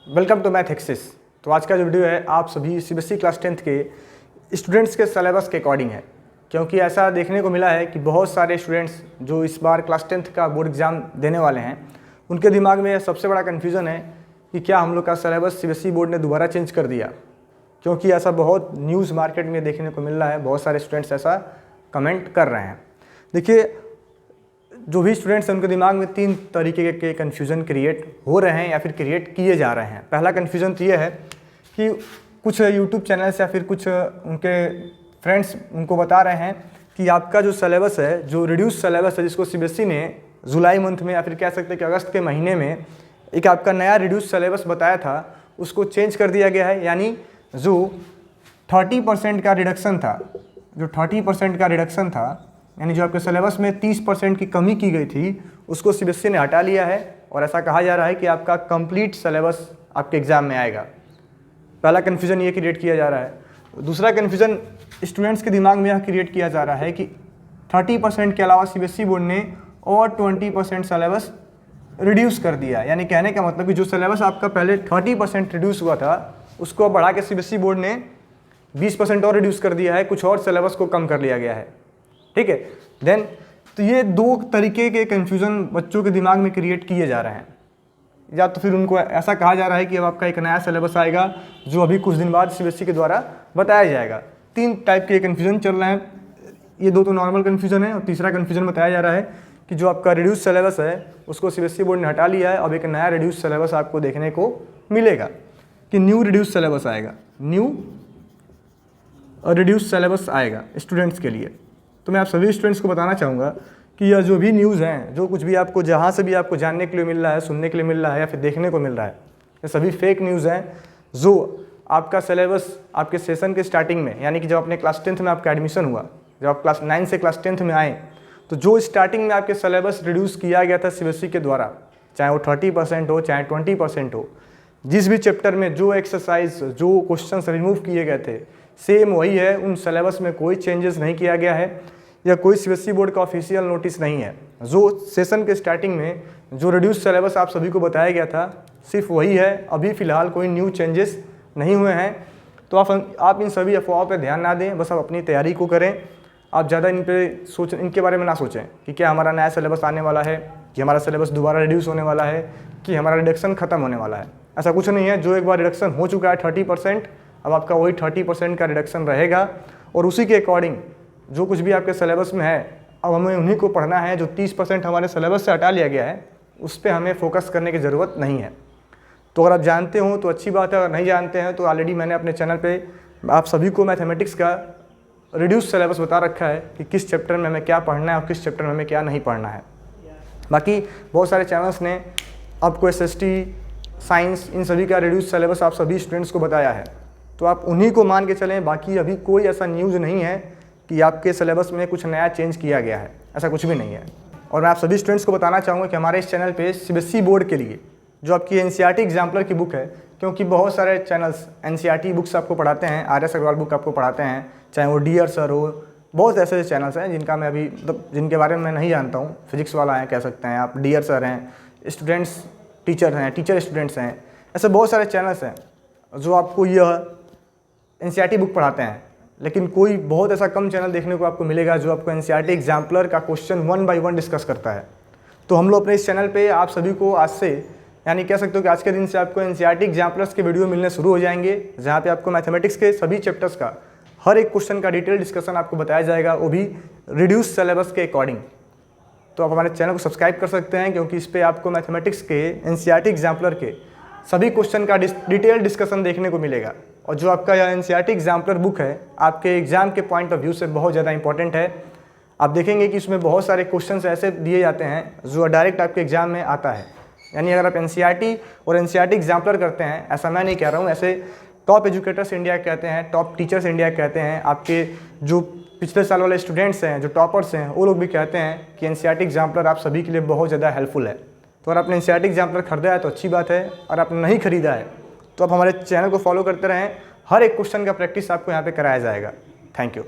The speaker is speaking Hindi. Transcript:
Welcome to math axis. तो आज का जो वीडियो है आप सभी सीबीएसई क्लास 10th के स्टूडेंट्स के सिलेबस के अकॉर्डिंग है, क्योंकि ऐसा देखने को मिला है कि बहुत सारे स्टूडेंट्स जो इस बार क्लास 10th का बोर्ड एग्ज़ाम देने वाले हैं उनके दिमाग में सबसे बड़ा कन्फ्यूज़न है कि क्या हम लोग का सिलेबस सीबीएसई बोर्ड ने दोबारा चेंज कर दिया। क्योंकि ऐसा बहुत न्यूज़ मार्केट में देखने को मिल रहा है, बहुत सारे स्टूडेंट्स ऐसा कमेंट कर रहे हैं। देखिए, जो भी स्टूडेंट्स हैं उनके दिमाग में तीन तरीके के कन्फ्यूज़न क्रिएट हो रहे हैं या फिर क्रिएट किए जा रहे हैं। पहला कन्फ्यूज़न तो ये है कि कुछ यूट्यूब चैनल्स या फिर कुछ उनके फ्रेंड्स उनको बता रहे हैं कि आपका जो सिलेबस है, जो रिड्यूस सिलेबस है, जिसको सीबीएसई ने जुलाई मंथ में या फिर कह सकते हैं कि अगस्त के महीने में एक आपका नया रिड्यूस सिलेबस बताया था, उसको चेंज कर दिया गया है। यानी जो 30% का रिडक्शन था, यानी जो आपके सिलेबस में 30% की कमी की गई थी, उसको सीबीएसई ने हटा लिया है और ऐसा कहा जा रहा है कि आपका कंप्लीट सिलेबस आपके एग्ज़ाम में आएगा। पहला कन्फ्यूज़न ये क्रिएट किया जा रहा है। दूसरा कन्फ्यूज़न स्टूडेंट्स के दिमाग में यह क्रिएट किया जा रहा है कि 30% के अलावा सीबीएसई बोर्ड ने और 20% सिलेबस रिड्यूस कर दिया। यानी कहने का मतलब कि जो सिलेबस आपका पहले 30% रिड्यूस हुआ था, उसको बढ़ा के सीबीएसई बोर्ड ने 20% और रिड्यूस कर दिया है, कुछ और सिलेबस को कम कर लिया गया है। ठीक है, देन तो ये दो तरीके के कन्फ्यूज़न बच्चों के दिमाग में क्रिएट किए जा रहे हैं। या तो फिर उनको ऐसा कहा जा रहा है कि अब आपका एक नया सिलेबस आएगा जो अभी कुछ दिन बाद सीबीएसई के द्वारा बताया जाएगा। तीन टाइप के कन्फ्यूज़न चल रहे हैं। ये दो तो नॉर्मल कन्फ्यूज़न है और तीसरा कन्फ्यूज़न बताया जा रहा है कि जो आपका रिड्यूस सिलेबस है उसको सीबीएसई बोर्ड ने हटा लिया है। अब एक नया रिड्यूस सिलेबस आपको देखने को मिलेगा कि न्यू रिड्यूस सिलेबस आएगा, न्यू रिड्यूस सिलेबस आएगा स्टूडेंट्स के लिए। तो मैं आप सभी स्टूडेंट्स को बताना चाहूँगा कि यह जो भी न्यूज़ हैं, जो कुछ भी आपको जहाँ से भी आपको जानने के लिए मिल रहा है, सुनने के लिए मिल रहा है या फिर देखने को मिल रहा है, ये सभी फेक न्यूज़ हैं। जो आपका सिलेबस आपके सेशन के स्टार्टिंग में, यानी कि जब अपने क्लास 10th में आपका एडमिशन हुआ, जब आप क्लास 9 से क्लास 10th में आए, तो जो स्टार्टिंग में आपके सिलेबस रिड्यूस किया गया था सीबीएसई के द्वारा, चाहे वो 30% हो चाहे 20% हो, जिस भी चैप्टर में जो एक्सरसाइज, जो क्वेश्चन रिमूव किए गए थे, सेम वही है। उन सिलेबस में कोई चेंजेस नहीं किया गया है या कोई सीबीएसई बोर्ड का ऑफिशियल नोटिस नहीं है। जो सेशन के स्टार्टिंग में जो रिड्यूस सिलेबस आप सभी को बताया गया था, सिर्फ वही है। अभी फ़िलहाल कोई न्यू चेंजेस नहीं हुए हैं। तो आप इन सभी अफवाहों पर ध्यान ना दें, बस आप अपनी तैयारी को करें। आप ज़्यादा इनके बारे में ना सोचें कि क्या हमारा नया सिलेबस आने वाला है, कि हमारा सिलेबस दोबारा रिड्यूस होने वाला है, कि हमारा रिडक्शन ख़त्म होने वाला है। ऐसा कुछ नहीं है। जो एक बार रिडक्शन हो चुका है 30%, अब आपका वही 30% का रिडक्शन रहेगा और उसी के अकॉर्डिंग जो कुछ भी आपके सिलेबस में है, अब हमें उन्हीं को पढ़ना है। जो 30% हमारे सिलेबस से हटा लिया गया है, उस पर हमें फोकस करने की ज़रूरत नहीं है। तो अगर आप जानते हो तो अच्छी बात है, अगर नहीं जानते हैं तो ऑलरेडी मैंने अपने चैनल पे आप सभी को मैथमेटिक्स का रिड्यूस सिलेबस बता रखा है कि किस चैप्टर में हमें क्या पढ़ना है और किस चैप्टर में हमें क्या नहीं पढ़ना है। बाकी बहुत सारे चैनल्स ने आपको एसएसटी, साइंस, इन सभी का रिड्यूस सिलेबस आप सभी स्टूडेंट्स को बताया है, तो आप उन्हीं को मान के चलें। बाकी अभी कोई ऐसा न्यूज़ नहीं है कि आपके सिलेबस में कुछ नया चेंज किया गया है, ऐसा कुछ भी नहीं है। और मैं आप सभी स्टूडेंट्स को बताना चाहूँगा कि हमारे इस चैनल पे सीबीएसई बोर्ड के लिए जो आपकी एनसीईआरटी एग्जाम्पलर की बुक है, क्योंकि बहुत सारे चैनल्स एनसीईआरटी बुक्स आपको पढ़ाते हैं, आर.एस. अग्रवाल बुक आपको पढ़ाते हैं, चाहे वो डीयर सर हो, बहुत ऐसे चैनल्स हैं जिनका मैं अभी मतलब जिनके बारे में मैं नहीं जानता हूँ। फिजिक्स वाला है कह सकते हैं आप, डीयर सर हैं, स्टूडेंट्स टीचर हैं, टीचर स्टूडेंट्स हैं, ऐसे बहुत सारे चैनल्स हैं जो आपको यह एनसीईआरटी बुक पढ़ाते हैं। लेकिन कोई बहुत ऐसा कम चैनल देखने को आपको मिलेगा जो आपको एनसीईआरटी एग्जाम्पलर का क्वेश्चन 1 बाय 1 डिस्कस करता है। तो हम लोग अपने इस चैनल पे आप सभी को आज से, यानी कह सकते हो कि आज के दिन से आपको एनसीईआरटी एग्जाम्पलर्स के वीडियो मिलने शुरू हो जाएंगे, जहाँ पे आपको मैथमेटिक्स के सभी चैप्टर्स का हर एक क्वेश्चन का डिटेल डिस्कशन आपको बताया जाएगा, वो भी रिड्यूस सिलेबस के अकॉर्डिंग। तो आप हमारे चैनल को सब्सक्राइब कर सकते हैं, क्योंकि इस पर आपको मैथमेटिक्स के एनसीईआरटी एग्जाम्पलर के सभी क्वेश्चन का डिटेल डिस्कशन देखने को मिलेगा। और जो आपका यह एनसीईआरटी एग्जाम्पलर बुक है, आपके एग्जाम के पॉइंट ऑफ व्यू से बहुत ज़्यादा इंपॉर्टेंट है। आप देखेंगे कि इसमें बहुत सारे क्वेश्चंस ऐसे दिए जाते हैं जो डायरेक्ट आपके एग्जाम में आता है। यानी अगर आप एनसीईआरटी और एनसीईआरटी एग्जाम्पलर करते हैं, ऐसा मैं नहीं कह रहा हूँ, ऐसे टॉप एजुकेटर्स इंडिया कहते हैं, टॉप टीचर्स इंडिया कहते हैं, आपके जो पिछले साल वाले स्टूडेंट्स हैं, जो टॉपर्स हैं, वो लोग भी कहते हैं कि एनसीईआरटी एग्जाम्पलर आप सभी के लिए बहुत ज़्यादा हेल्पफुल है। तो अगर आपने एनसीईआरटी एग्जाम्पलर खरीदा है तो अच्छी बात है, और आपने नहीं खरीदा है तो आप हमारे चैनल को फॉलो करते रहें। हर एक क्वेश्चन का प्रैक्टिस आपको यहाँ पे कराया जाएगा। Thank you.